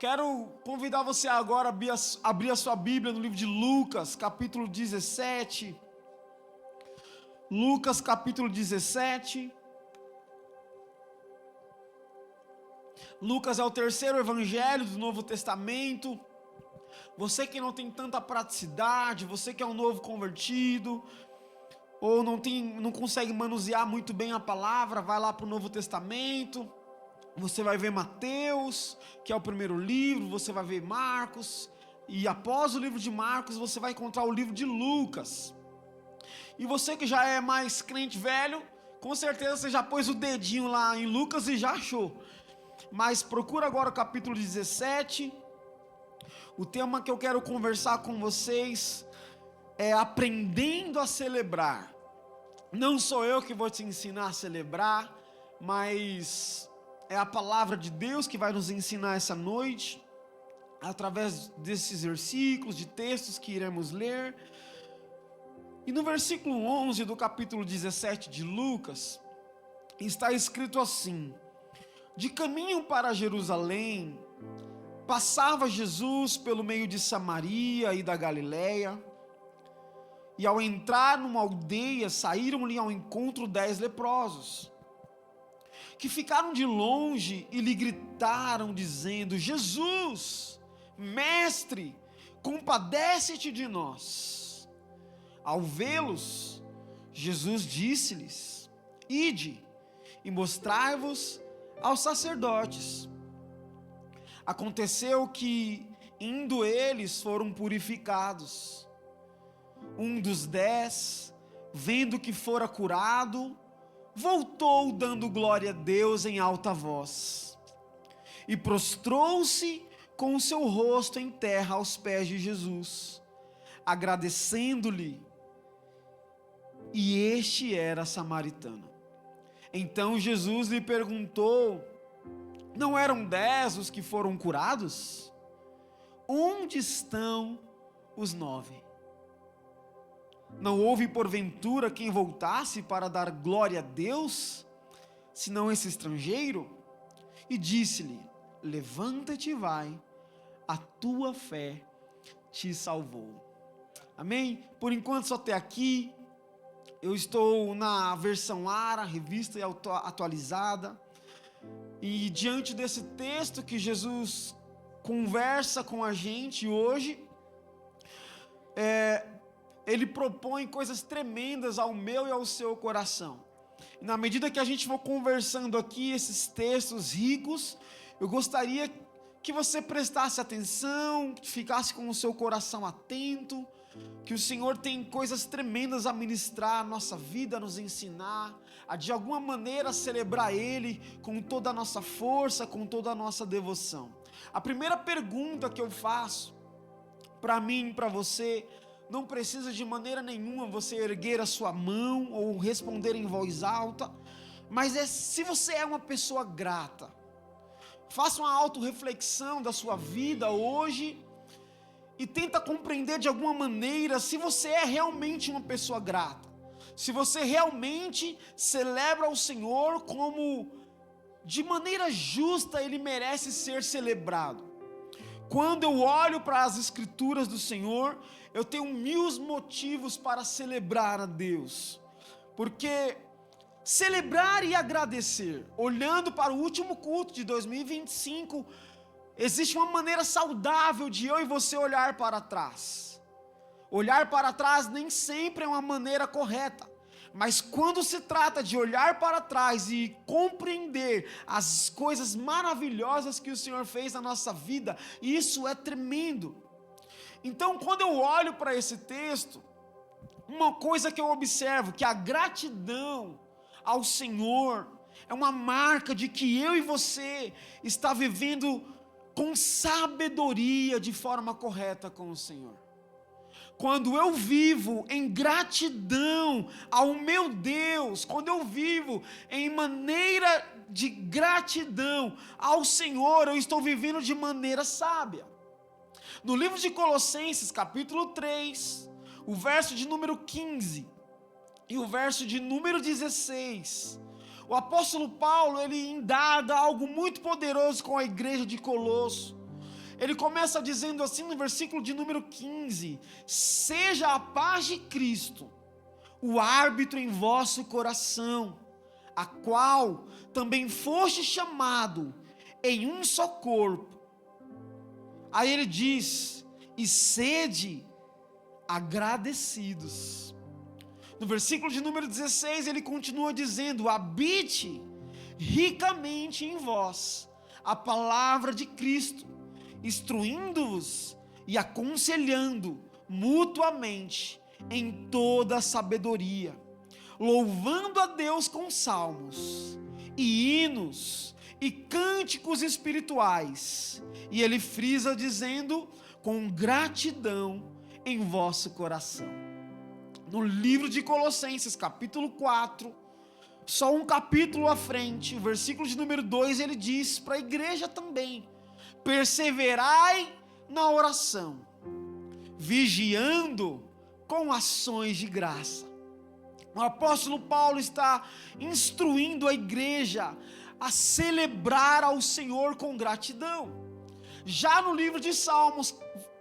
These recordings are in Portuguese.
Quero convidar você agora a abrir a sua Bíblia no livro de Lucas, capítulo 17. Lucas, capítulo 17. Lucas é o terceiro evangelho do Novo Testamento. Você que não tem tanta praticidade, você que é um novo convertido, ou não consegue manusear muito bem a palavra, vai lá para o Novo Testamento. Você vai ver Mateus, que é o primeiro livro, você vai ver Marcos, e após o livro de Marcos, você vai encontrar o livro de Lucas. E você que já é mais crente velho, com certeza você já pôs o dedinho lá em Lucas e já achou. Mas procura agora o capítulo 17. O tema que eu quero conversar com vocês é aprendendo a celebrar. Não sou eu que vou te ensinar a celebrar, mas é a palavra de Deus que vai nos ensinar essa noite, através desses versículos, de textos que iremos ler. E no versículo 11 do capítulo 17 de Lucas, está escrito assim: de caminho para Jerusalém, passava Jesus pelo meio de Samaria e da Galileia, e ao entrar numa aldeia, saíram-lhe ao encontro 10 leprosos, que ficaram de longe e lhe gritaram, dizendo: Jesus, mestre, compadece-te de nós. Ao vê-los, Jesus disse-lhes: ide e mostrai-vos aos sacerdotes. Aconteceu que, indo eles, foram purificados. Um dos 10, vendo que fora curado, voltou dando glória a Deus em alta voz, e prostrou-se com o seu rosto em terra aos pés de Jesus, agradecendo-lhe, e este era samaritano. Então Jesus lhe perguntou: não eram 10 os que foram curados? Onde estão os 9? Não houve porventura quem voltasse para dar glória a Deus, senão esse estrangeiro? E disse-lhe: levanta-te e vai, a tua fé te salvou. Amém? Por enquanto só até aqui. Eu estou na versão ARA, revista e atualizada. E diante desse texto que Jesus conversa com a gente hoje, ele propõe coisas tremendas ao meu e ao seu coração. E na medida que a gente for conversando aqui, esses textos ricos, eu gostaria que você prestasse atenção, que ficasse com o seu coração atento, que o Senhor tem coisas tremendas a ministrar à nossa vida, a nos ensinar, a de alguma maneira celebrar Ele com toda a nossa força, com toda a nossa devoção. A primeira pergunta que eu faço, para mim e para você, não precisa de maneira nenhuma você erguer a sua mão ou responder em voz alta, mas se você é uma pessoa grata. Faça uma autorreflexão da sua vida hoje e tenta compreender de alguma maneira se você é realmente uma pessoa grata, se você realmente celebra o Senhor como de maneira justa Ele merece ser celebrado. Quando eu olho para as escrituras do Senhor, eu tenho 1000 motivos para celebrar a Deus, porque celebrar e agradecer, olhando para o último culto de 2025, existe uma maneira saudável de eu e você olhar para trás. Olhar para trás nem sempre é uma maneira correta, mas quando se trata de olhar para trás e compreender as coisas maravilhosas que o Senhor fez na nossa vida, isso é tremendo. Então, quando eu olho para esse texto, uma coisa que eu observo, que a gratidão ao Senhor é uma marca de que eu e você está vivendo com sabedoria de forma correta com o Senhor. Quando eu vivo em gratidão ao meu Deus, quando eu vivo em maneira de gratidão ao Senhor, eu estou vivendo de maneira sábia. No livro de Colossenses, capítulo 3, o verso de número 15 e o verso de número 16, o apóstolo Paulo, ele indaga algo muito poderoso com a igreja de Colosso. ele começa dizendo assim no versículo de número 15: seja a paz de Cristo o árbitro em vosso coração, a qual também foste chamado em um só corpo. Aí ele diz: e sede agradecidos. No versículo de número 16 ele continua dizendo: habite ricamente em vós a palavra de Cristo, instruindo-vos e aconselhando mutuamente em toda a sabedoria, louvando a Deus com salmos e hinos e cânticos espirituais. E ele frisa dizendo: com gratidão em vosso coração. No livro de Colossenses, capítulo 4, só um capítulo à frente, o versículo de número 2, ele diz para a igreja também: perseverai na oração, vigiando com ações de graça. O apóstolo Paulo está instruindo a igreja a celebrar ao Senhor com gratidão. Já no livro de Salmos,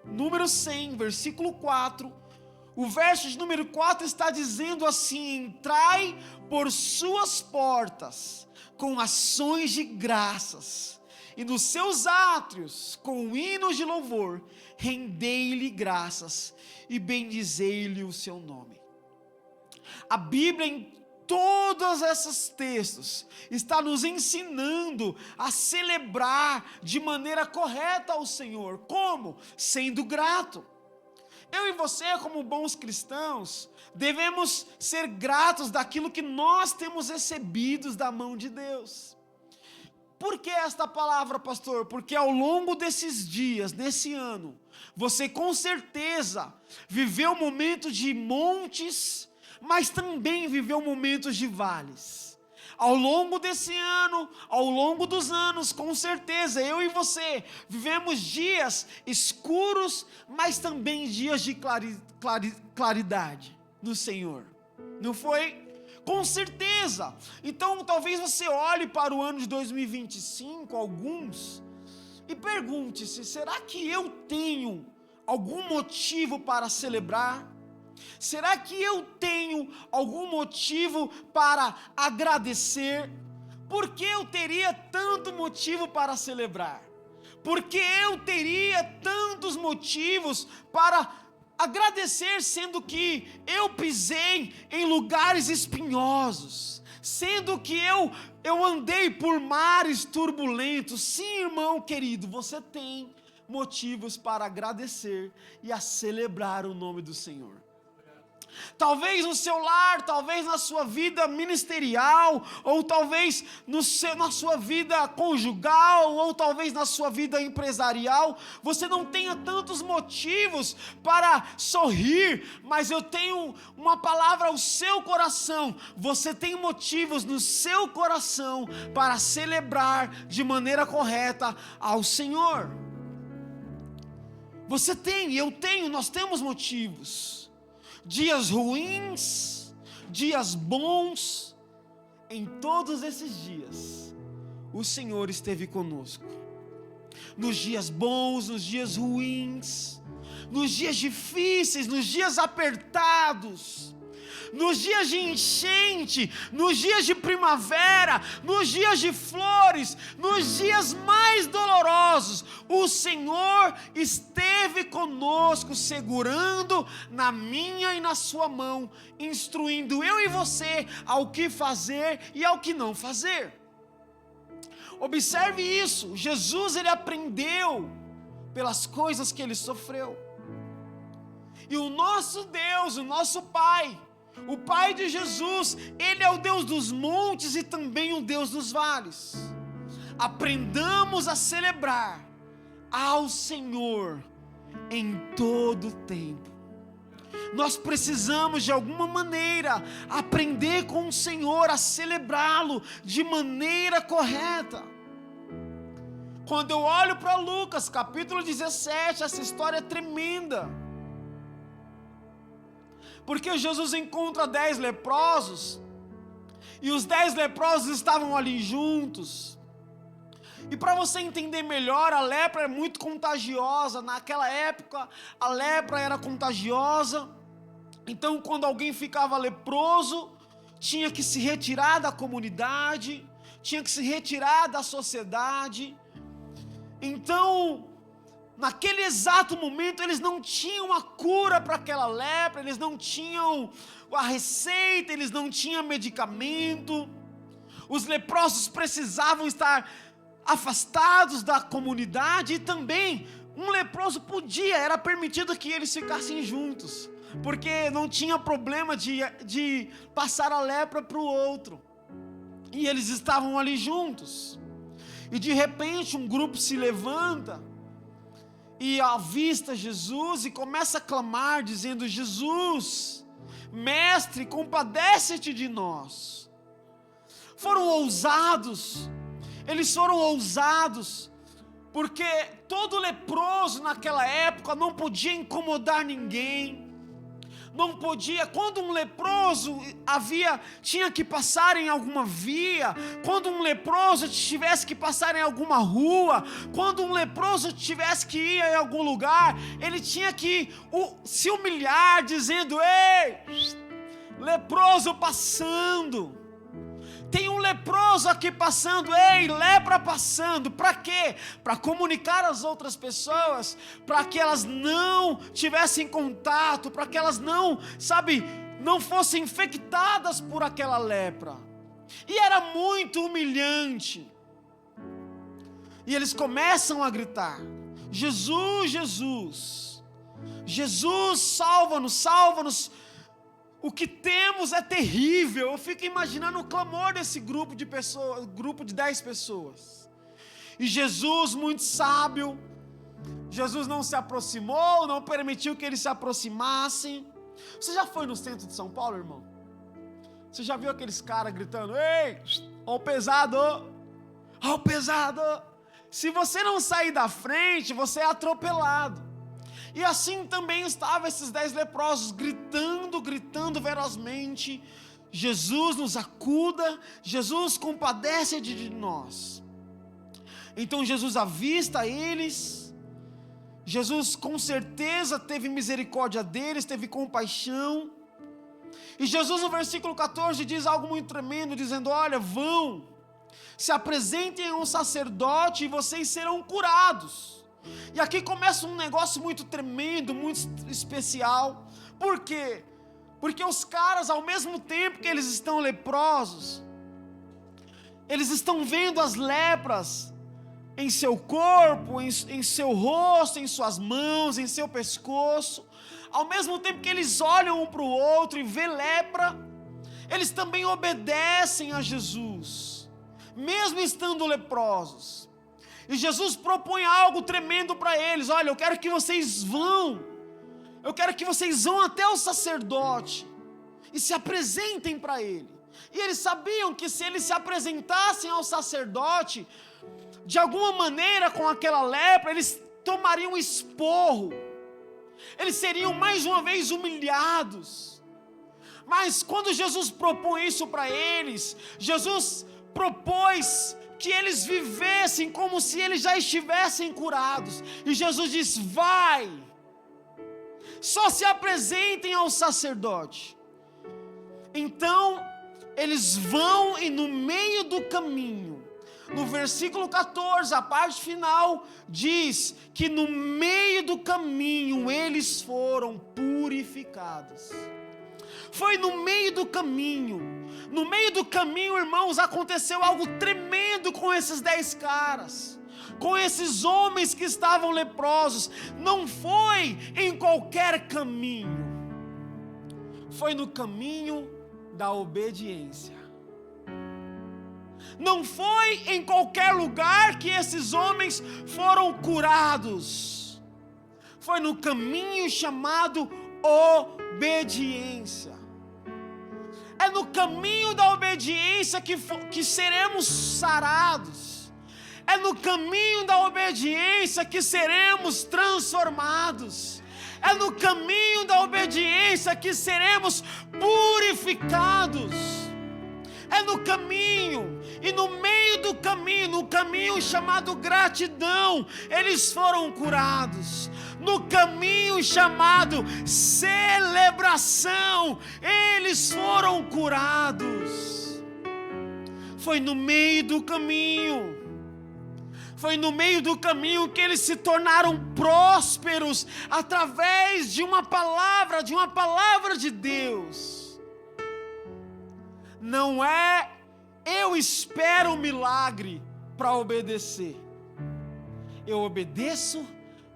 número 100, versículo 4, o verso de número 4 está dizendo assim: entrai por suas portas com ações de graças, e nos seus átrios com hinos de louvor, rendei-lhe graças e bendizei-lhe o seu nome. A Bíblia, em todos esses textos, está nos ensinando a celebrar de maneira correta ao Senhor. Como? Sendo grato. Eu e você, como bons cristãos, devemos ser gratos daquilo que nós temos recebido da mão de Deus. Por que esta palavra, pastor? Porque ao longo desses dias, nesse ano, você com certeza viveu momentos de montes, mas também viveu momentos de vales. Ao longo desse ano, ao longo dos anos, com certeza, eu e você vivemos dias escuros, mas também dias de claridade no Senhor. Não foi? Com certeza. Então talvez você olhe para o ano de 2025, alguns, e pergunte-se: será que eu tenho algum motivo para celebrar? Será que eu tenho algum motivo para agradecer? Por que eu teria tanto motivo para celebrar? Por que eu teria tantos motivos para agradecer, sendo que eu pisei em lugares espinhosos, sendo que eu andei por mares turbulentos? Sim, irmão querido, você tem motivos para agradecer e a celebrar o nome do Senhor. Talvez no seu lar, talvez na sua vida ministerial, ou talvez na sua vida conjugal, ou talvez na sua vida empresarial, você não tenha tantos motivos para sorrir, mas eu tenho uma palavra ao seu coração: você tem motivos no seu coração para celebrar de maneira correta ao Senhor. Você tem, eu tenho, nós temos motivos. Dias ruins, dias bons, em todos esses dias, o Senhor esteve conosco. Nos dias bons, nos dias ruins, nos dias difíceis, nos dias apertados, nos dias de enchente, nos dias de primavera, nos dias de flores, nos dias mais dolorosos, o Senhor esteve conosco, segurando na minha e na sua mão, instruindo eu e você ao que fazer e ao que não fazer. Observe isso: Jesus, ele aprendeu pelas coisas que ele sofreu. E o nosso Deus, o nosso Pai, o Pai de Jesus, ele é o Deus dos montes e também o Deus dos vales. Aprendamos a celebrar ao Senhor em todo o tempo. Nós precisamos de alguma maneira aprender com o Senhor a celebrá-lo de maneira correta. Quando eu olho para Lucas capítulo 17, essa história é tremenda, porque Jesus encontra 10 leprosos, e os 10 leprosos estavam ali juntos, E para você entender melhor, a lepra é muito contagiosa. Naquela época, a lepra era contagiosa. Então, quando alguém ficava leproso, tinha que se retirar da comunidade, tinha que se retirar da sociedade. Então, naquele exato momento, eles não tinham a cura para aquela lepra, eles não tinham a receita, eles não tinham medicamento. Os leprosos precisavam estar afastados da comunidade, e também um leproso era permitido que eles ficassem juntos, porque não tinha problema de passar a lepra para o outro, e eles estavam ali juntos. E de repente um grupo se levanta e avista Jesus e começa a clamar, dizendo: Jesus, mestre, compadece-te de nós. Foram ousados, eles foram ousados, porque todo leproso naquela época não podia incomodar ninguém, não podia. Quando um leproso tinha que passar em alguma via, quando um leproso tivesse que passar em alguma rua, quando um leproso tivesse que ir em algum lugar, ele tinha que se humilhar, dizendo: ei, leproso passando, tem um leproso aqui passando, ei, lepra passando. Para quê? Para comunicar às outras pessoas, para que elas não tivessem contato, para que elas não fossem infectadas por aquela lepra. E era muito humilhante. E eles começam a gritar: Jesus, Jesus, Jesus, salva-nos, salva-nos. O que temos é terrível. Eu fico imaginando o clamor desse grupo de pessoas, grupo de 10 pessoas. E Jesus, muito sábio, Jesus não se aproximou, não permitiu que eles se aproximassem. Você já foi no centro de São Paulo, irmão? Você já viu aqueles caras gritando: ei, ó o pesado, ó o pesado. Se você não sair da frente, você é atropelado. E assim também estavam esses 10 leprosos, gritando ferozmente: Jesus nos acuda, Jesus compadece de nós. Então Jesus avista eles, Jesus com certeza teve misericórdia deles, teve compaixão. E Jesus no versículo 14 diz algo muito tremendo, dizendo: olha, vão, se apresentem a um sacerdote e vocês serão curados. E aqui começa um negócio muito tremendo, muito especial. Por quê? Porque os caras, ao mesmo tempo que eles estão leprosos, eles estão vendo as lepras em seu corpo, em seu rosto, em suas mãos, em seu pescoço. Ao mesmo tempo que eles olham um para o outro e vê lepra, eles também obedecem a Jesus, mesmo estando leprosos. E Jesus propõe algo tremendo para eles: olha, eu quero que vocês vão até o sacerdote e se apresentem para ele. E eles sabiam que se eles se apresentassem ao sacerdote, de alguma maneira com aquela lepra, eles tomariam esporro, eles seriam mais uma vez humilhados. Mas quando Jesus propõe isso para eles, Jesus propôs que eles vivessem como se eles já estivessem curados. E Jesus diz: vai, só se apresentem ao sacerdote. Então eles vão, e no meio do caminho, no versículo 14, a parte final diz que no meio do caminho eles foram purificados. Foi no meio do caminho. No meio do caminho, irmãos, aconteceu algo tremendo com esses 10 caras, com esses homens que estavam leprosos. Não foi em qualquer caminho, foi no caminho da obediência. Não foi em qualquer lugar que esses homens foram curados, foi no caminho chamado obediência. É no caminho da obediência que seremos sarados. É no caminho da obediência que seremos transformados. É no caminho da obediência que seremos purificados. é no caminho, e no meio do caminho, no caminho chamado gratidão, eles foram curados. No caminho chamado celebração, eles foram curados. Foi no meio do caminho. Foi no meio do caminho que eles se tornaram prósperos através de uma palavra de Deus. Não é eu espero um milagre para obedecer. Eu obedeço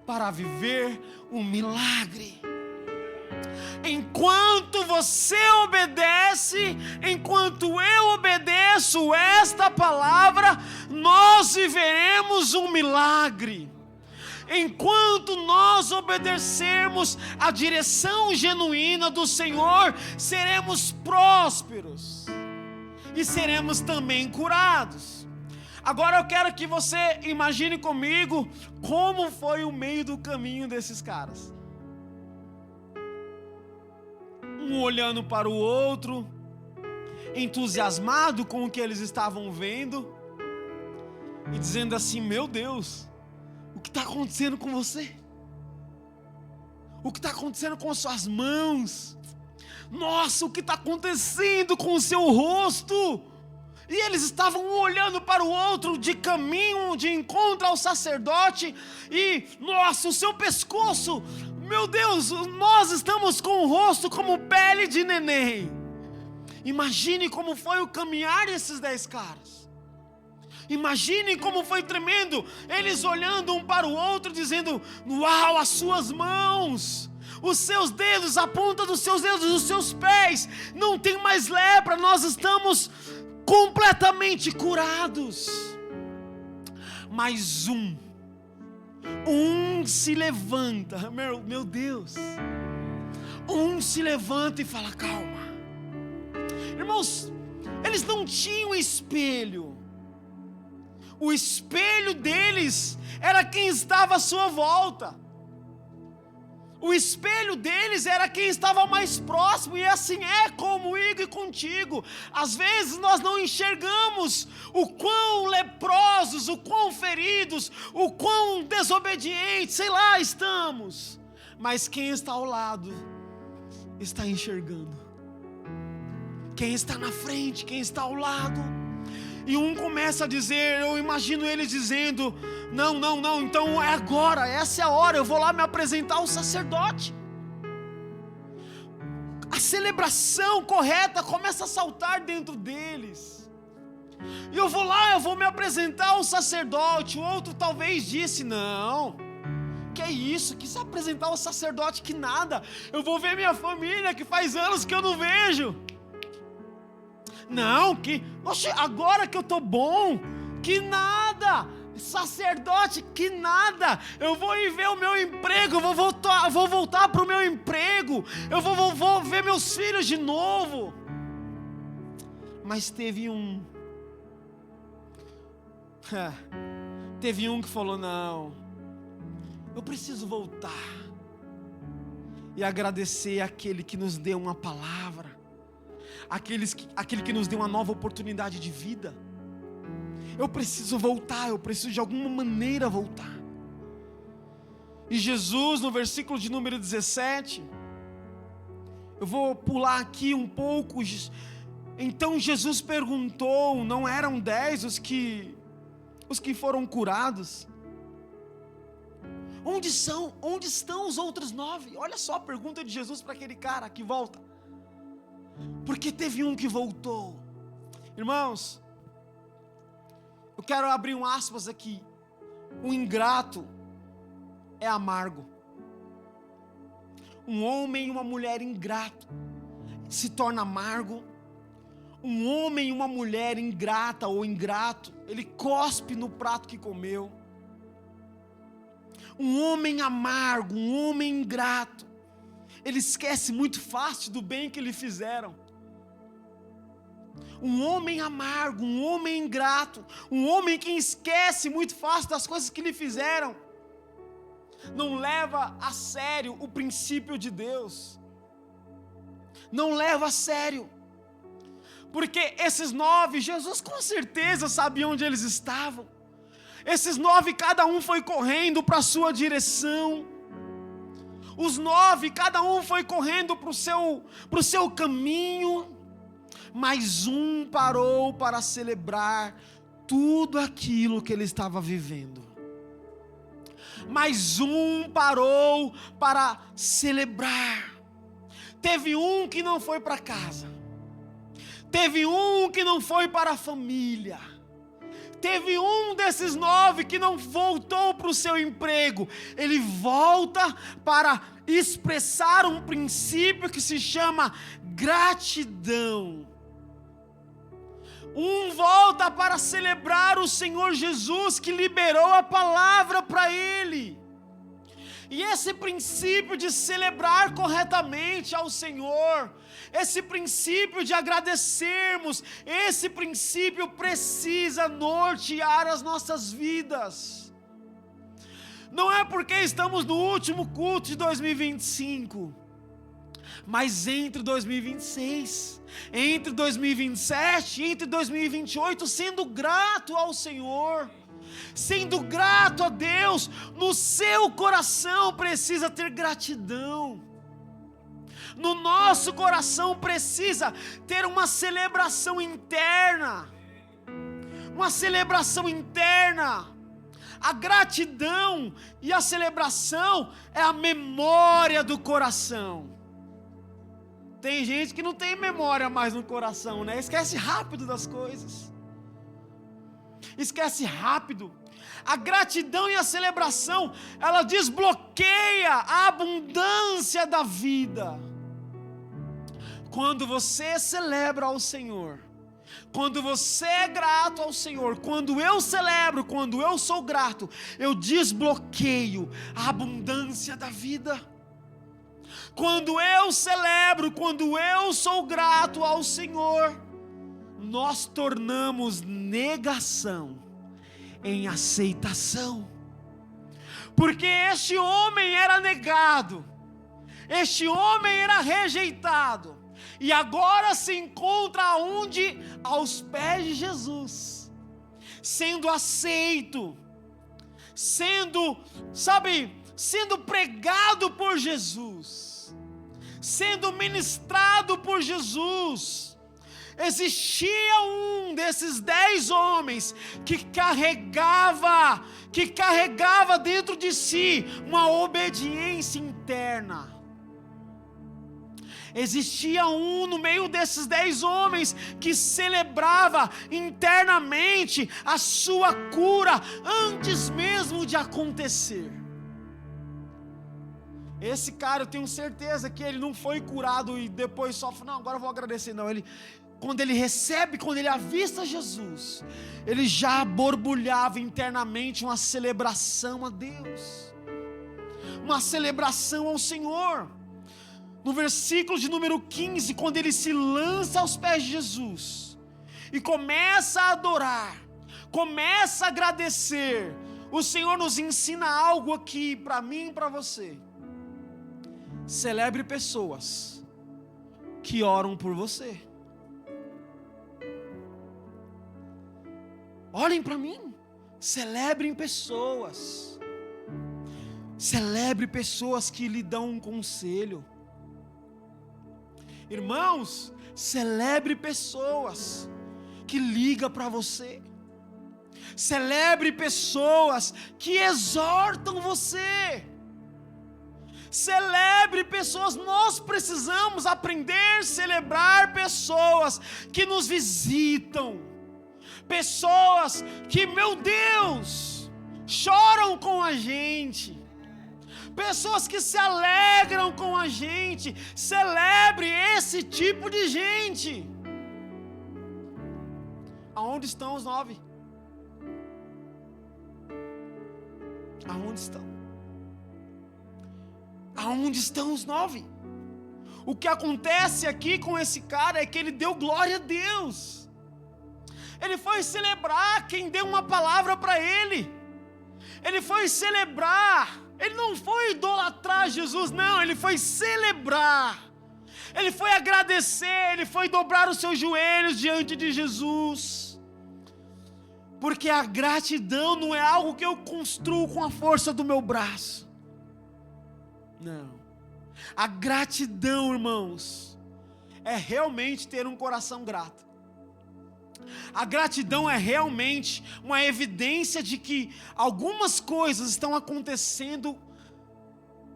para viver um milagre. Enquanto você obedece, enquanto eu obedeço esta palavra, nós viveremos um milagre. Enquanto nós obedecermos a direção genuína do Senhor, seremos prósperos e seremos também curados. Agora eu quero que você imagine comigo como foi o meio do caminho desses caras. Um olhando para o outro, entusiasmado com o que eles estavam vendo, e dizendo assim: meu Deus, o que está acontecendo com você? O que está acontecendo com as suas mãos? Nossa, o que está acontecendo com o seu rosto? E eles estavam um olhando para o outro de caminho, de encontro ao sacerdote, e nossa, o seu pescoço, meu Deus, nós estamos com o rosto como pele de neném. Imagine como foi o caminhar desses 10 caras. Imagine como foi tremendo, eles olhando um para o outro, dizendo: uau, as suas mãos, os seus dedos, a ponta dos seus dedos, os seus pés, não tem mais lepra, nós estamos completamente curados. Mas um se levanta, meu Deus, um se levanta e fala: calma. Irmãos, eles não tinham espelho. O espelho deles era quem estava à sua volta. O espelho deles era quem estava mais próximo. E assim é comigo e contigo. Às vezes nós não enxergamos o quão leprosos, o quão feridos, o quão desobedientes, sei lá, estamos. Mas quem está ao lado está enxergando. Quem está na frente, quem está ao lado. E um começa a dizer, eu imagino eles dizendo: não, então é agora, essa é a hora, eu vou lá me apresentar ao sacerdote. A celebração correta começa a saltar dentro deles. E eu vou lá, eu vou me apresentar ao sacerdote. O outro talvez disse: não, que é isso, que se apresentar ao sacerdote, que nada, eu vou ver minha família que faz anos que eu não vejo. Não, que agora que eu estou bom, que nada, sacerdote, que nada, eu vou ir ver o meu emprego, eu vou voltar para o meu emprego, eu vou ver meus filhos de novo. Mas teve um que falou: não, eu preciso voltar e agradecer àquele que nos deu uma palavra, aquele que nos deu uma nova oportunidade de vida. Eu preciso voltar, eu preciso de alguma maneira voltar. E Jesus, no versículo de número 17, eu vou pular aqui um pouco. Então Jesus perguntou, não eram 10 os que foram curados? Onde estão os outros 9? Olha só a pergunta de Jesus para aquele cara que volta. Porque teve um que voltou. Irmãos, eu quero abrir um aspas aqui. O ingrato é amargo. Um homem e uma mulher ingrato se torna amargo. Um homem e uma mulher ingrata ou ingrato, ele cospe no prato que comeu. Um homem amargo, um homem ingrato, ele esquece muito fácil do bem que lhe fizeram. Um homem amargo, um homem ingrato, um homem que esquece muito fácil das coisas que lhe fizeram, não leva a sério o princípio de Deus. Não leva a sério. Porque esses 9, Jesus com certeza sabia onde eles estavam. Esses 9, cada um foi correndo para a sua direção. Os 9, cada um foi correndo para o seu caminho. Mas um parou para celebrar tudo aquilo que ele estava vivendo. Mas um parou para celebrar. Teve um que não foi para casa. Teve um que não foi para a família. Teve um desses 9 que não voltou para o seu emprego. Ele volta para expressar um princípio que se chama gratidão. Um volta para celebrar o Senhor Jesus que liberou a palavra para ele. E esse princípio de celebrar corretamente ao Senhor, esse princípio de agradecermos, esse princípio precisa nortear as nossas vidas. Não é porque estamos no último culto de 2025, mas entre 2026, entre 2027, entre 2028, sendo grato ao Senhor, sendo grato a Deus, no seu coração precisa ter gratidão. No nosso coração precisa ter uma celebração interna. Uma celebração interna. A gratidão e a celebração é a memória do coração. Tem gente que não tem memória mais no coração, né? Esquece rápido das coisas. Esquece rápido. A gratidão e a celebração, ela desbloqueia a abundância da vida. Quando você celebra ao Senhor, quando você é grato ao Senhor, quando eu celebro, quando eu sou grato, eu desbloqueio a abundância da vida. Quando eu celebro, quando eu sou grato ao Senhor, nós tornamos negação em aceitação. Porque este homem era negado, este homem era rejeitado, e agora se encontra aonde? Aos pés de Jesus, sendo aceito, sendo pregado por Jesus, sendo ministrado por Jesus. Existia um desses 10 homens que carregava dentro de si uma obediência interna. Existia um no meio desses 10 homens que celebrava internamente a sua cura antes mesmo de acontecer. Esse cara, eu tenho certeza que ele não foi curado e depois só falou, não, agora eu vou agradecer. Não, quando ele avista Jesus, ele já borbulhava internamente uma celebração a Deus, uma celebração ao Senhor. No versículo de número 15, quando ele se lança aos pés de Jesus e começa a adorar, começa a agradecer, o Senhor nos ensina algo aqui para mim e para você. Celebre pessoas que oram por você. Olhem para mim, celebrem pessoas. Celebre pessoas que lhe dão um conselho. Irmãos, celebre pessoas que ligam para você. Celebre pessoas que exortam você. Celebre pessoas. Nós precisamos aprender a celebrar pessoas que nos visitam. Pessoas que, meu Deus, choram com a gente. Pessoas que se alegram com a gente. Celebre esse tipo de gente. Aonde estão os 9? Aonde estão? Aonde estão os 9? O que acontece aqui com esse cara é que ele deu glória a Deus. Ele foi celebrar quem deu uma palavra para ele. Ele foi celebrar. Ele não foi idolatrar Jesus, não. Ele foi celebrar. ele foi agradecer, ele foi dobrar os seus joelhos diante de Jesus. Porque a gratidão não é algo que eu construo com a força do meu braço. Não. A gratidão, irmãos, é realmente ter um coração grato. A gratidão é realmente uma evidência de que algumas coisas estão acontecendo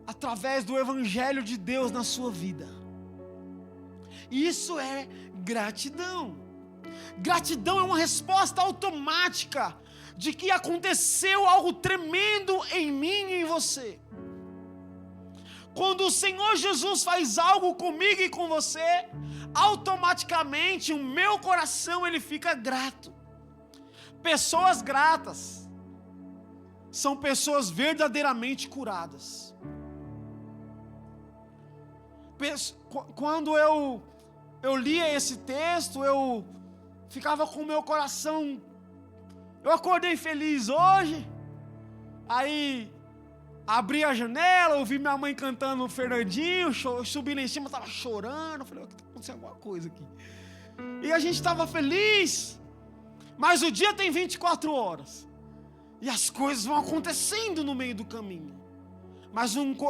através do Evangelho de Deus na sua vida. Isso é gratidão. Gratidão é uma resposta automática de que aconteceu algo tremendo em mim e em você. Quando o Senhor Jesus faz algo comigo e com você, automaticamente o meu coração ele fica grato. Pessoas gratas são pessoas verdadeiramente curadas. Quando eu lia esse texto, eu ficava com o meu coração, eu acordei feliz hoje, aí abri a janela, ouvi minha mãe cantando Fernandinho, subi lá em cima, estava chorando, falei, está acontecendo alguma coisa aqui, e a gente estava feliz, mas o dia tem 24 horas, e as coisas vão acontecendo no meio do caminho,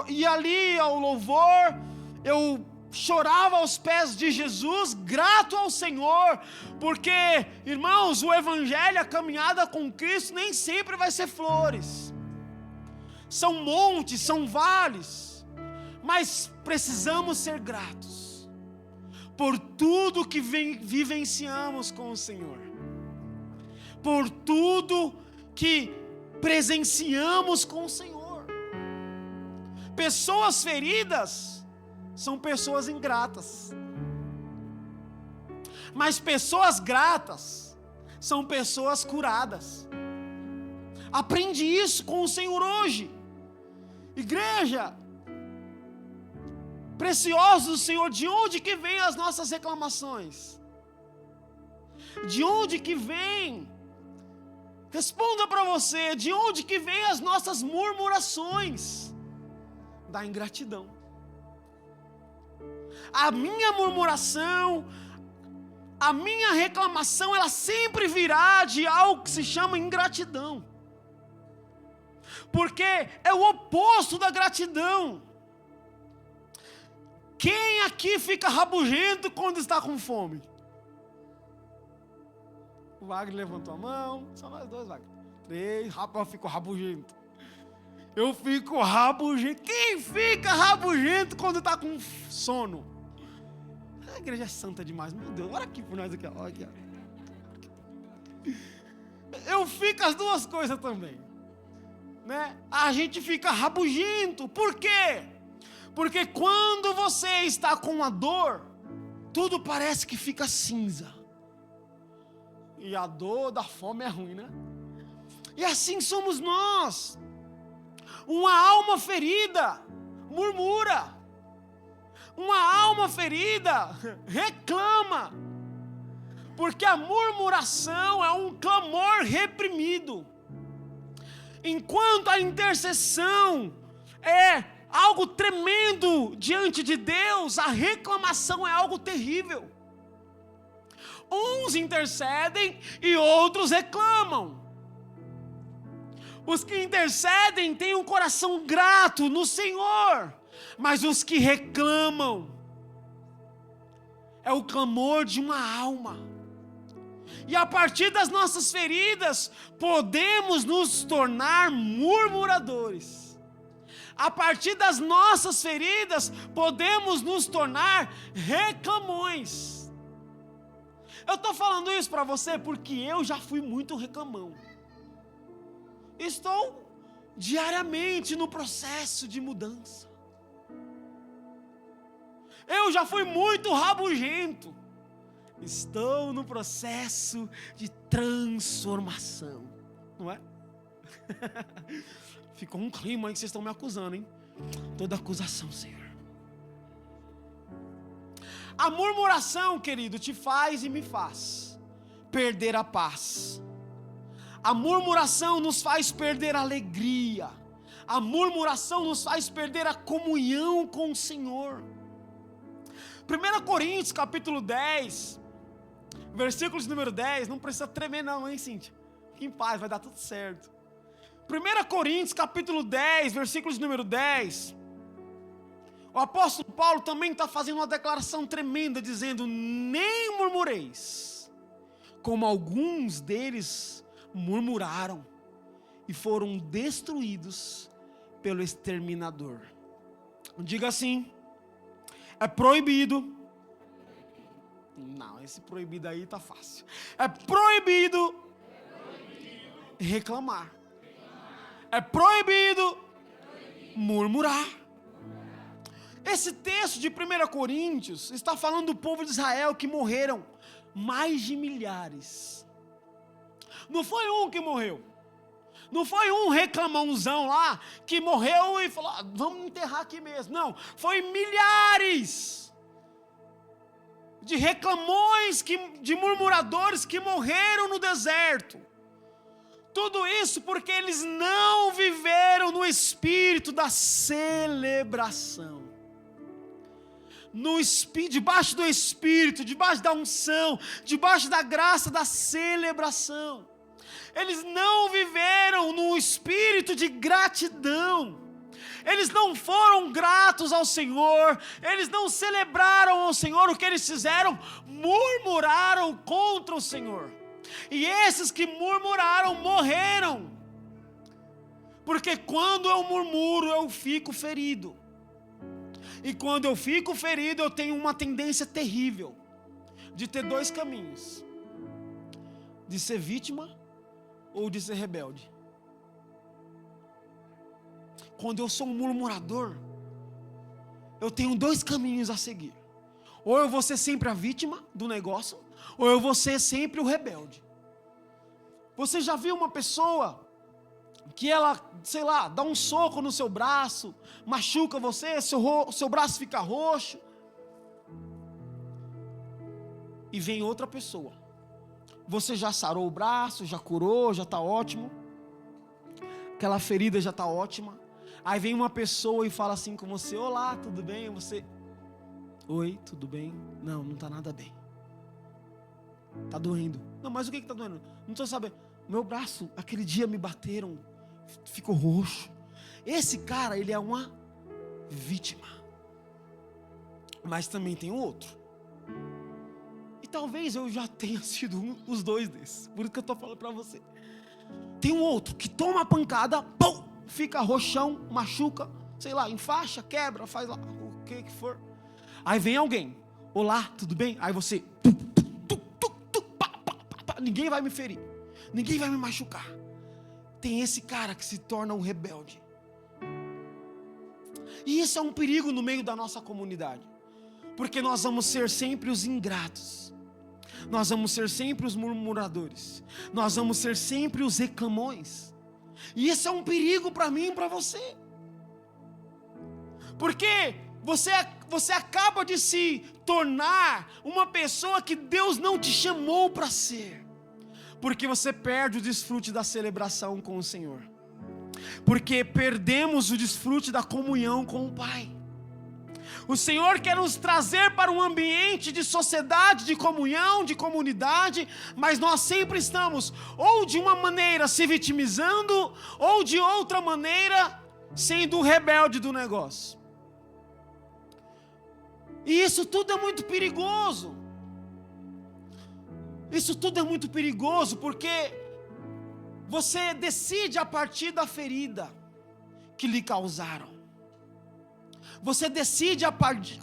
e ali ao louvor, eu chorava aos pés de Jesus, grato ao Senhor, porque, irmãos, o Evangelho, a caminhada com Cristo, nem sempre vai ser flores, são montes, são vales, mas precisamos ser gratos, por tudo que vivenciamos com o Senhor, por tudo que presenciamos com o Senhor. Pessoas feridas são pessoas ingratas, mas pessoas gratas são pessoas curadas. Aprende isso com o Senhor hoje. Igreja, preciosos do Senhor, de onde que vêm as nossas reclamações? De onde que vem? Responda para você, de onde que vêm as nossas murmurações? Da ingratidão. A minha murmuração, a minha reclamação, ela sempre virá de algo que se chama ingratidão. Porque é o oposto da gratidão. Quem aqui fica rabugento quando está com fome? O Wagner levantou a mão, só nós dois, Wagner. 3, rapaz, eu fico rabugento. Eu fico rabugento. Quem fica rabugento quando está com sono? A igreja é santa demais, meu Deus, olha aqui por nós aqui, ó, aqui, ó. Eu fico as duas coisas também, né? A gente fica rabugento, por quê? Porque quando você está com a dor, tudo parece que fica cinza, e a dor da fome é ruim, né? E assim somos nós. Uma alma ferida murmura, uma alma ferida reclama, porque a murmuração é um clamor reprimido, enquanto a intercessão é algo tremendo diante de Deus, a reclamação é algo terrível. Uns intercedem e outros reclamam. Os que intercedem têm um coração grato no Senhor, mas os que reclamam é o clamor de uma alma. E a partir das nossas feridas podemos nos tornar murmuradores. A partir das nossas feridas podemos nos tornar reclamões. Eu estou falando isso para você porque eu já fui muito reclamão. Estou diariamente no processo de mudança. Eu já fui muito rabugento. Estou no processo de transformação. Não é? Ficou um clima aí que vocês estão me acusando, hein? Toda acusação, Senhor. A murmuração, querido, te faz e me faz perder a paz. A murmuração nos faz perder a alegria. A murmuração nos faz perder a comunhão com o Senhor. 1 Coríntios capítulo 10, versículos número 10, não precisa tremer não, hein, Cíntia? Fique em paz, vai dar tudo certo. 1 Coríntios capítulo 10, versículos número 10, o apóstolo Paulo também está fazendo uma declaração tremenda, dizendo: nem murmureis, como alguns deles murmuraram e foram destruídos pelo exterminador. Diga assim: é proibido. Não, esse proibido aí tá fácil. É proibido reclamar. É proibido murmurar. Esse texto de 1 Coríntios está falando do povo de Israel que morreram mais de milhares. Não foi um que morreu. Não foi um reclamãozão lá que morreu e falou: vamos enterrar aqui mesmo. Não, foi milhares de reclamões, de murmuradores que morreram no deserto. Tudo isso porque eles não viveram no espírito da celebração. Debaixo do espírito, debaixo da unção, debaixo da graça da celebração. Eles não viveram no espírito de gratidão. Eles não foram gratos ao Senhor. Eles não celebraram ao Senhor. O que eles fizeram? Murmuraram contra o Senhor. E esses que murmuraram morreram. Porque quando eu murmuro, eu fico ferido. E quando eu fico ferido, eu tenho uma tendência terrível de ter dois caminhos: de ser vítima ou de ser rebelde. Quando eu sou um murmurador, eu tenho dois caminhos a seguir: ou eu vou ser sempre a vítima do negócio, ou eu vou ser sempre o rebelde. Você já viu uma pessoa que ela, sei lá, dá um soco no seu braço, machuca você, seu braço fica roxo, e vem outra pessoa, você já sarou o braço, já curou, já está ótimo, aquela ferida já está ótima, aí vem uma pessoa e fala assim com você: olá, tudo bem? Você: oi, tudo bem? Não, não está nada bem, está doendo. Não, mas o que está doendo? Não estou sabendo. Meu braço, aquele dia me bateram, ficou roxo. Esse cara, ele é uma vítima. Mas também tem um outro. E talvez eu já tenha sido os dois desses. Por isso que eu estou falando para você. Tem um outro que toma a pancada, pum, fica roxão, machuca, sei lá, enfaixa, quebra, faz lá o que for. Aí vem alguém: olá, tudo bem? Aí você: ninguém vai me ferir, ninguém vai me machucar. Tem esse cara que se torna um rebelde. E isso é um perigo no meio da nossa comunidade, porque nós vamos ser sempre os ingratos, nós vamos ser sempre os murmuradores, nós vamos ser sempre os reclamões. E isso é um perigo para mim e para você, porque você acaba de se tornar uma pessoa que Deus não te chamou para ser, porque você perde o desfrute da celebração com o Senhor, porque perdemos o desfrute da comunhão com o Pai. O Senhor quer nos trazer para um ambiente de sociedade, de comunhão, de comunidade, mas nós sempre estamos ou de uma maneira se vitimizando, ou de outra maneira sendo o rebelde do negócio. E isso tudo é muito perigoso. Isso tudo é muito perigoso, porque você decide a partir da ferida que lhe causaram. Você decide a partir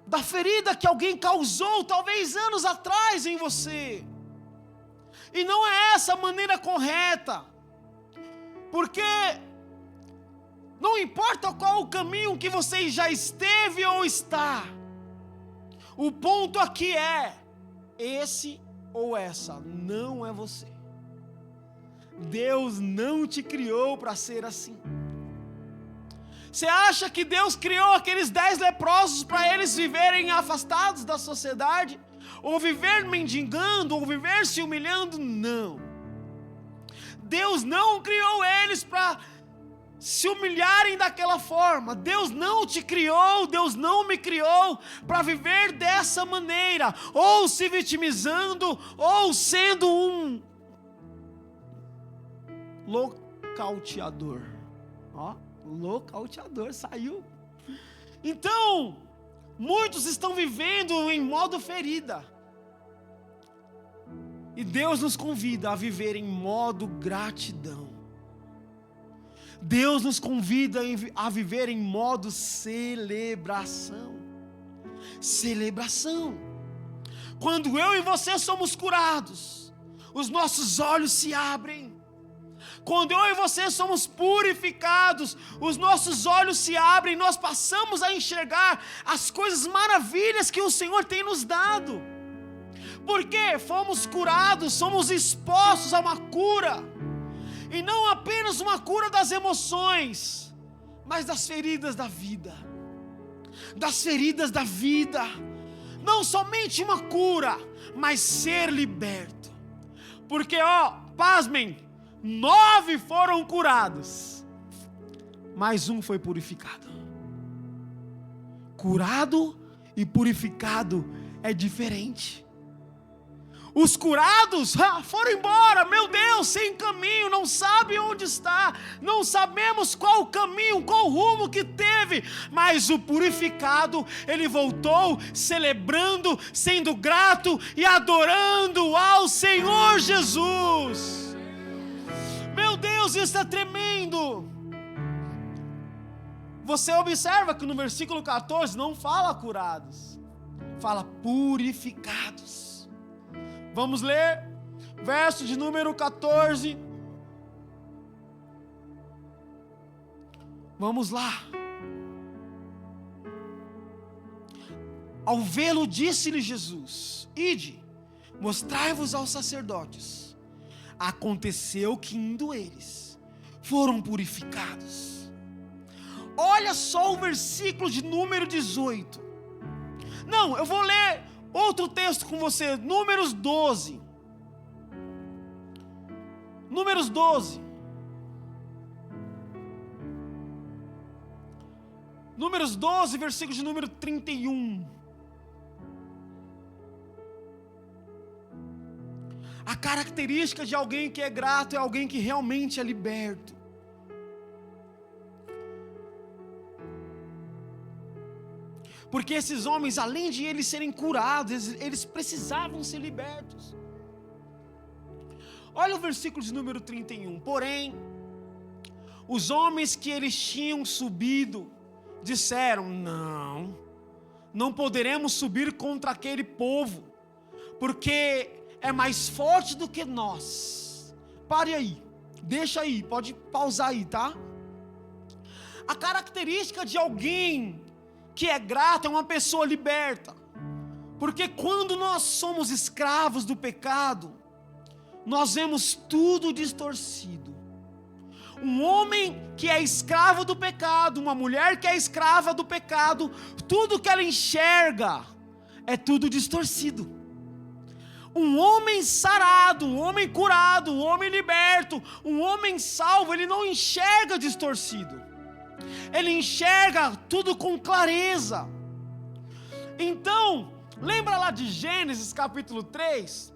da ferida que alguém causou, talvez anos atrás, em você. E não é essa a maneira correta, porque não importa qual o caminho que você já esteve ou está, o ponto aqui é: esse ou essa não é você. Deus não te criou para ser assim. Você acha que Deus criou aqueles 10 leprosos para eles viverem afastados da sociedade? Ou viver mendigando, ou viver se humilhando? Não. Deus não criou eles para se humilharem daquela forma. Deus não te criou, Deus não me criou para viver dessa maneira, ou se vitimizando, ou sendo um nocauteador. Ó, nocauteador, saiu. Então, muitos estão vivendo em modo ferida. E Deus nos convida a viver em modo gratidão. Deus nos convida a viver em modo celebração. Celebração. Quando eu e você somos curados, os nossos olhos se abrem. Quando eu e você somos purificados, os nossos olhos se abrem, nós passamos a enxergar as coisas maravilhas que o Senhor tem nos dado. Porque fomos curados, somos expostos a uma cura. E não apenas uma cura das emoções, mas das feridas da vida. Das feridas da vida. Não somente uma cura, mas ser liberto. Porque, pasmem, 9 foram curados, mas um foi purificado. Curado e purificado é diferente. Os curados foram embora, meu Deus, sem caminho, não sabe onde está, não sabemos qual o caminho, qual o rumo que teve, mas o purificado, ele voltou celebrando, sendo grato e adorando ao Senhor Jesus. Meu Deus, isso é tremendo. Você observa que no versículo 14 não fala curados, fala purificados. Vamos ler, verso de número 14. Vamos lá. Ao vê-lo, disse-lhe Jesus: Ide, mostrai-vos aos sacerdotes. Aconteceu que, indo eles, foram purificados. Olha só o versículo de número 18. Não, eu vou ler outro texto com você, Números 12. Números 12. Números 12, versículo de número 31. A característica de alguém que é grato é alguém que realmente é liberto. Porque esses homens, além de eles serem curados, eles precisavam ser libertos. Olha o versículo de número 31. Porém, os homens que eles tinham subido, disseram: não poderemos subir contra aquele povo, porque é mais forte do que nós. Pare aí, deixa aí, pode pausar aí, tá? A característica de alguém que é grato é uma pessoa liberta. Porque quando nós somos escravos do pecado, nós vemos tudo distorcido. Um homem que é escravo do pecado, uma mulher que é escrava do pecado, tudo que ela enxerga é tudo distorcido. Um homem sarado, um homem curado, um homem liberto, um homem salvo, ele não enxerga distorcido. Ele enxerga tudo com clareza. Então, lembra lá de Gênesis capítulo 3?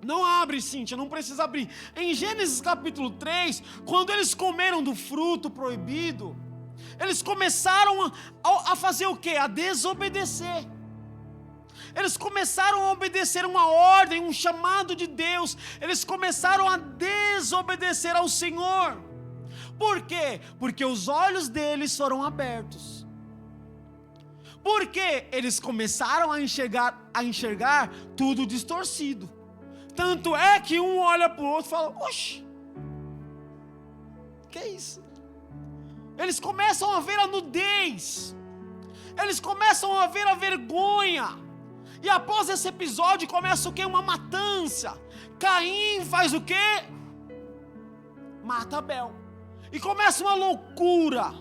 Não abre, Cíntia, não precisa abrir. Em Gênesis capítulo 3, quando eles comeram do fruto proibido, eles começaram a fazer o quê? A desobedecer. Eles começaram a obedecer uma ordem, um chamado de Deus. Eles começaram a desobedecer ao Senhor. Por quê? Porque os olhos deles foram abertos. Porque eles começaram a enxergar tudo distorcido. Tanto é que um olha para o outro e fala: oxe, que é isso? Eles começam a ver a nudez. Eles começam a ver a vergonha. E após esse episódio começa o quê? Uma matança. Caim faz o quê? Mata Abel. E começa uma loucura.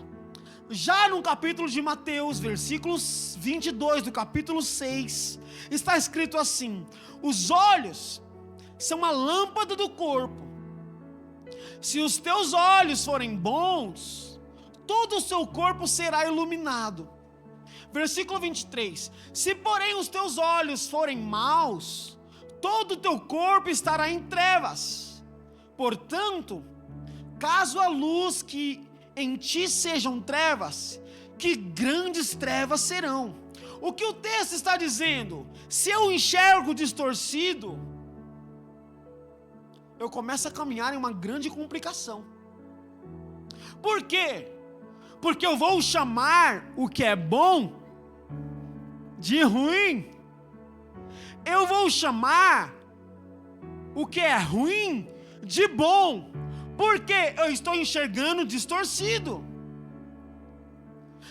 Já no capítulo de Mateus, versículos 22 do capítulo 6, está escrito assim: os olhos são a lâmpada do corpo. Se os teus olhos forem bons, todo o seu corpo será iluminado. Versículo 23. Se porém os teus olhos forem maus, todo o teu corpo estará em trevas. Portanto, caso a luz que em ti sejam trevas, que grandes trevas serão. O que o texto está dizendo? Se eu enxergo distorcido, eu começo a caminhar em uma grande complicação. Por quê? Porque eu vou chamar o que é bom de ruim. Eu vou chamar o que é ruim de bom. Porque eu estou enxergando distorcido.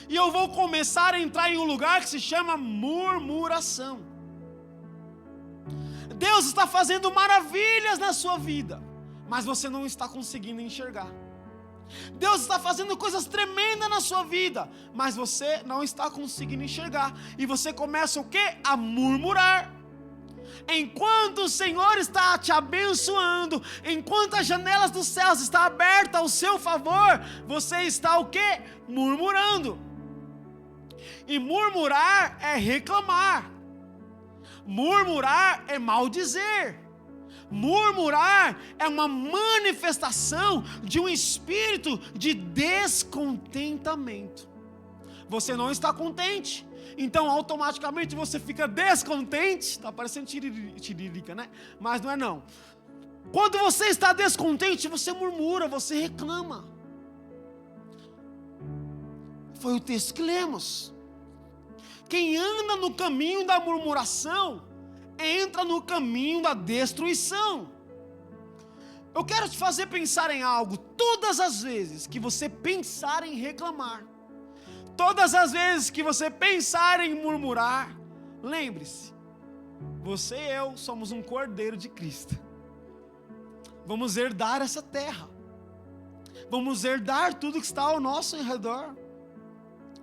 E eu vou começar a entrar em um lugar que se chama murmuração. Deus está fazendo maravilhas na sua vida, mas você não está conseguindo enxergar. Deus está fazendo coisas tremendas na sua vida, mas você não está conseguindo enxergar. E você começa o quê? A murmurar. Enquanto o Senhor está te abençoando, enquanto as janelas dos céus estão abertas ao seu favor, você está o quê? Murmurando. E murmurar é reclamar. Murmurar é maldizer. Murmurar é uma manifestação de um espírito de descontentamento. Você não está contente, então automaticamente você fica descontente. Está parecendo tiririca, né? Mas não é não. Quando você está descontente, você murmura, você reclama. Foi o texto que lemos. Quem anda no caminho da murmuração, entra no caminho da destruição. Eu quero te fazer pensar em algo. Todas as vezes que você pensar em reclamar, todas as vezes que você pensar em murmurar, lembre-se, você e eu somos um cordeiro de Cristo. Vamos herdar essa terra. Vamos herdar tudo que está ao nosso redor.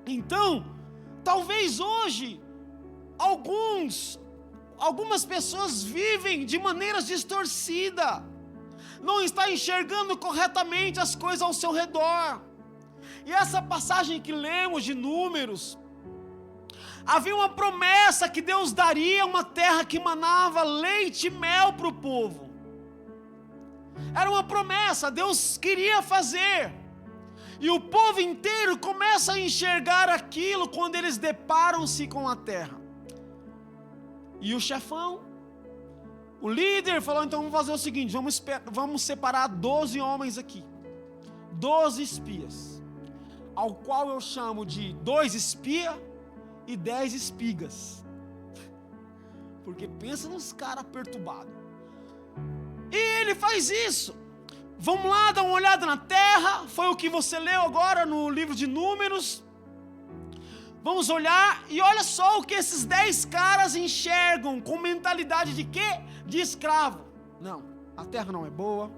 Então, talvez hoje, algumas pessoas vivem de maneira distorcida, não está enxergando corretamente as coisas ao seu redor. E essa passagem que lemos de Números, havia uma promessa que Deus daria uma terra que manava leite e mel para o povo. Era uma promessa, Deus queria fazer. E o povo inteiro começa a enxergar aquilo quando eles deparam-se com a terra. E o chefão, o líder, falou: então vamos fazer o seguinte, vamos separar 12 homens aqui, 12 espias, ao qual eu chamo de 2 espias e 10 espigas. Porque pensa nos caras perturbados. E ele faz isso. Vamos lá dar uma olhada na terra. Foi o que você leu agora no livro de Números. Vamos olhar e olha só o que esses 10 caras enxergam com mentalidade de quê? De escravo. Não, a terra não é boa,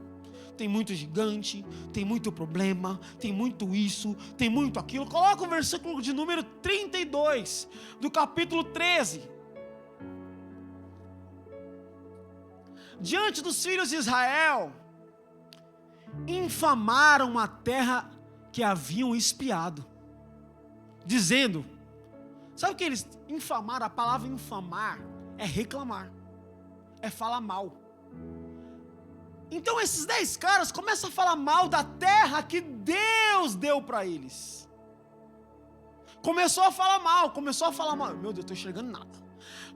tem muito gigante, tem muito problema, tem muito isso, tem muito aquilo. Coloca o versículo de número 32 do capítulo 13. Diante dos filhos de Israel, infamaram a terra que haviam espiado, dizendo, sabe o que eles infamaram? A palavra infamar é reclamar, é falar mal. Então esses 10 caras começam a falar mal da terra que Deus deu para eles. Começou a falar mal, meu Deus, estou enxergando nada.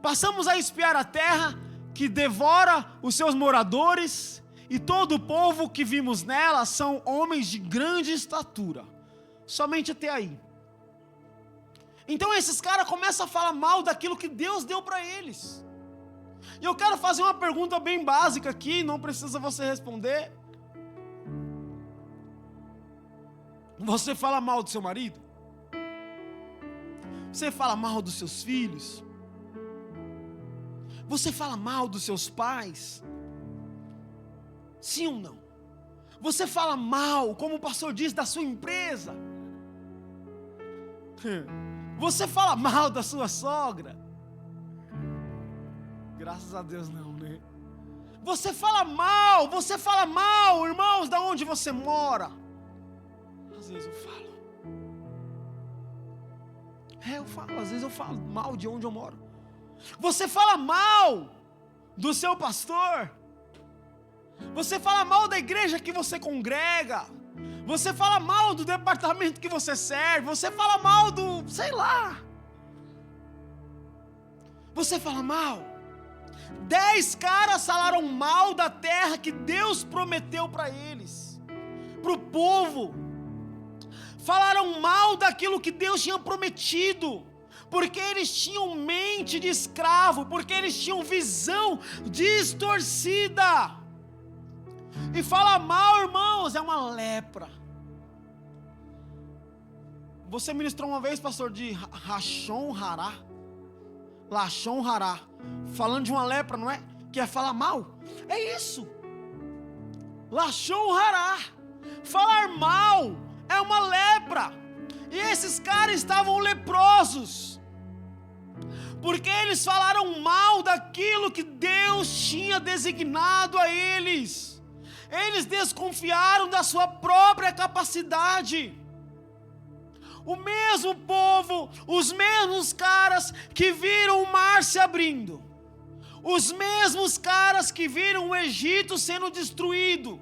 Passamos a espiar a terra que devora os seus moradores, e todo o povo que vimos nela são homens de grande estatura. Somente até aí. Então esses caras começam a falar mal daquilo que Deus deu para eles. E eu quero fazer uma pergunta bem básica aqui, não precisa você responder. Você fala mal do seu marido? Você fala mal dos seus filhos? Você fala mal dos seus pais? Sim ou não? Você fala mal, como o pastor diz, da sua empresa? Você fala mal da sua sogra? Graças a Deus não, né? Você fala mal, irmãos, da onde você mora. Às vezes eu falo. Às vezes eu falo mal de onde eu moro. Você fala mal do seu pastor. Você fala mal da igreja que você congrega. Você fala mal do departamento que você serve. Você fala mal do, sei lá. Você fala mal. 10 caras falaram mal da terra que Deus prometeu para eles, para o povo. Falaram mal daquilo que Deus tinha prometido, porque eles tinham mente de escravo, porque eles tinham visão distorcida. E falar mal, irmãos, é uma lepra. Você ministrou uma vez, pastor, de Lashon Hará, falando de uma lepra, não é? Que é falar mal. É isso. Lashon Hará. Falar mal é uma lepra. E esses caras estavam leprosos, porque eles falaram mal daquilo que Deus tinha designado a eles. Eles desconfiaram da sua própria capacidade. O mesmo povo, os mesmos caras que viram o mar se abrindo, os mesmos caras que viram o Egito sendo destruído,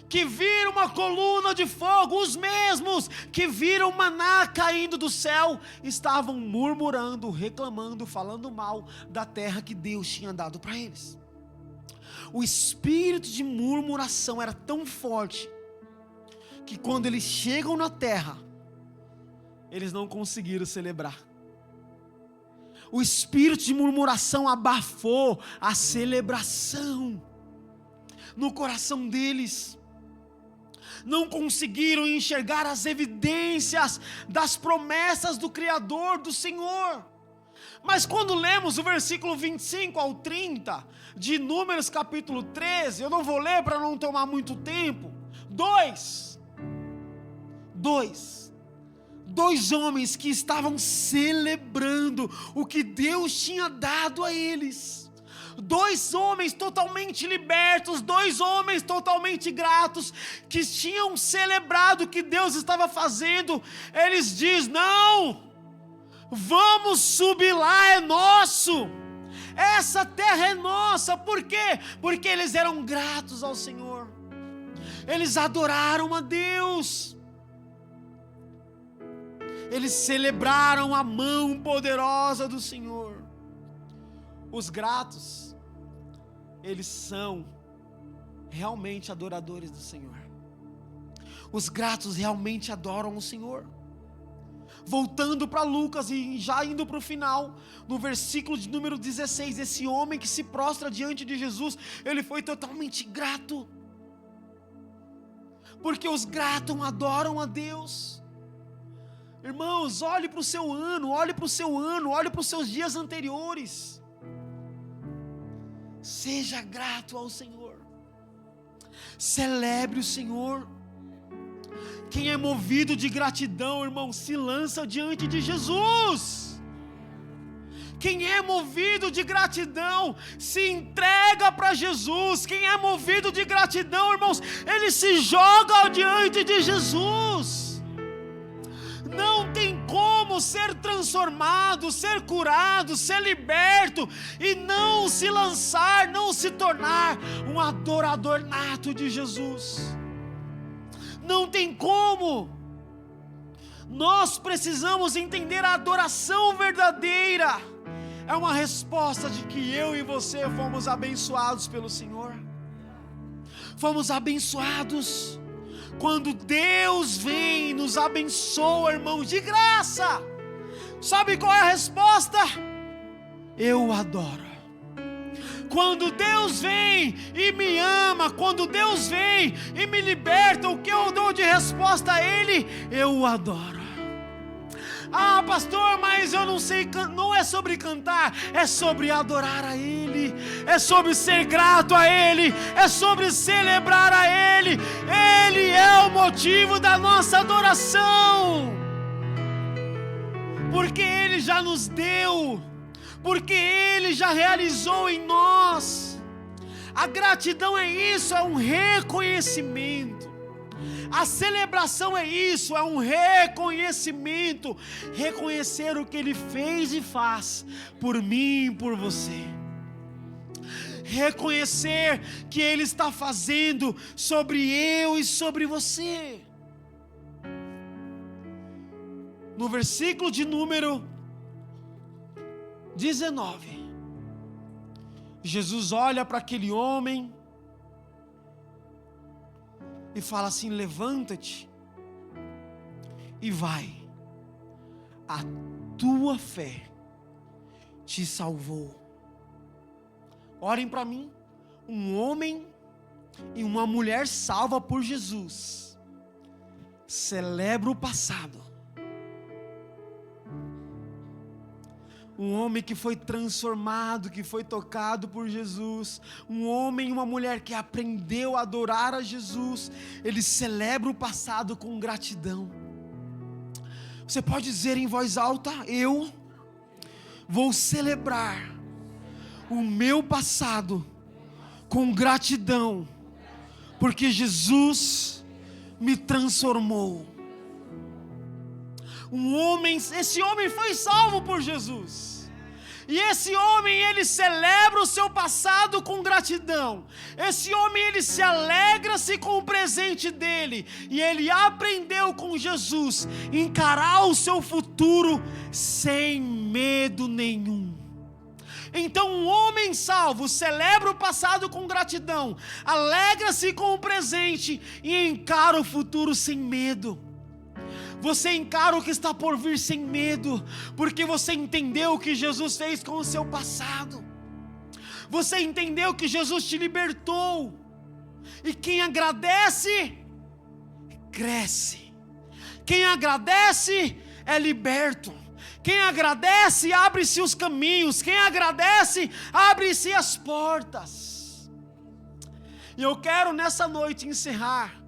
que viram uma coluna de fogo, os mesmos que viram maná caindo do céu, estavam murmurando, reclamando, falando mal da terra que Deus tinha dado para eles. O espírito de murmuração era tão forte, que quando eles chegam na terra, eles não conseguiram celebrar. O espírito de murmuração abafou a celebração no coração deles. Não conseguiram enxergar as evidências das promessas do Criador, do Senhor. Mas quando lemos o versículo 25 ao 30 de Números capítulo 13, eu não vou ler para não tomar muito tempo. Dois homens que estavam celebrando o que Deus tinha dado a eles. 2 homens totalmente libertos, 2 homens totalmente gratos, que tinham celebrado o que Deus estava fazendo. Eles dizem: não, vamos subir lá, é nosso, essa terra é nossa. Por quê? Porque eles eram gratos ao Senhor, eles adoraram a Deus, eles celebraram a mão poderosa do Senhor. Os gratos, eles são realmente adoradores do Senhor. Os gratos realmente adoram o Senhor. Voltando para Lucas e já indo para o final, no versículo de número 16, esse homem que se prostra diante de Jesus, ele foi totalmente grato, porque os gratos adoram a Deus. Irmãos, olhe para o seu ano, olhe para os seus dias anteriores. Seja grato ao Senhor, celebre o Senhor. Quem é movido de gratidão, irmão, se lança diante de Jesus. Quem é movido de gratidão, se entrega para Jesus. Quem é movido de gratidão, irmãos, ele se joga diante de Jesus. Não tem como ser transformado, ser curado, ser liberto e não se lançar, não se tornar um adorador nato de Jesus. Não tem como. Nós precisamos entender a adoração verdadeira. É uma resposta de que eu e você fomos abençoados pelo Senhor. Fomos abençoados. Quando Deus vem e nos abençoa, irmãos, de graça, sabe qual é a resposta? Eu o adoro. Quando Deus vem e me ama, quando Deus vem e me liberta, o que eu dou de resposta a Ele? Eu o adoro. Ah, pastor, mas eu não sei, não é sobre cantar, é sobre adorar a Ele, é sobre ser grato a Ele, é sobre celebrar a Ele. Ele é o motivo da nossa adoração, porque Ele já nos deu, porque Ele já realizou em nós. A gratidão é isso, é um reconhecimento. A celebração é isso, é um reconhecimento. Reconhecer o que Ele fez e faz por mim e por você. Reconhecer que Ele está fazendo sobre eu e sobre você. No versículo de número 19, Jesus olha para aquele homem e fala assim: levanta-te e vai, a tua fé te salvou. Orem para mim, um homem e uma mulher salva por Jesus, celebra o passado. Um homem que foi transformado, que foi tocado por Jesus. Um homem e uma mulher que aprendeu a adorar a Jesus. Ele celebra o passado com gratidão. Você pode dizer em voz alta: eu vou celebrar o meu passado com gratidão, porque Jesus me transformou. Esse homem foi salvo por Jesus. E esse homem, ele celebra o seu passado com gratidão. Esse homem, ele se alegra-se com o presente dele. E ele aprendeu com Jesus encarar o seu futuro sem medo nenhum. Então um homem salvo celebra o passado com gratidão, alegra-se com o presente e encara o futuro sem medo. Você encara o que está por vir sem medo, porque você entendeu o que Jesus fez com o seu passado. Você entendeu que Jesus te libertou. E quem agradece, cresce. Quem agradece é liberto. Quem agradece, abre-se os caminhos. Quem agradece, abre-se as portas. E eu quero nessa noite encerrar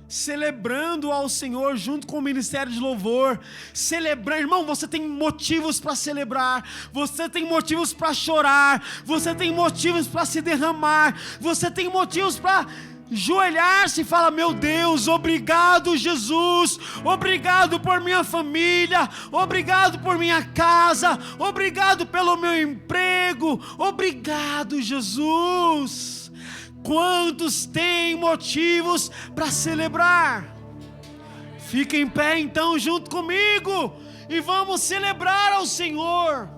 celebrando ao Senhor junto com o ministério de louvor. Celebrar, irmão, você tem motivos para celebrar, você tem motivos para chorar, você tem motivos para se derramar, você tem motivos para joelhar-se e falar: meu Deus, obrigado Jesus, obrigado por minha família, obrigado por minha casa, obrigado pelo meu emprego, obrigado Jesus. Quantos têm motivos para celebrar? Fica em pé então junto comigo e vamos celebrar ao Senhor.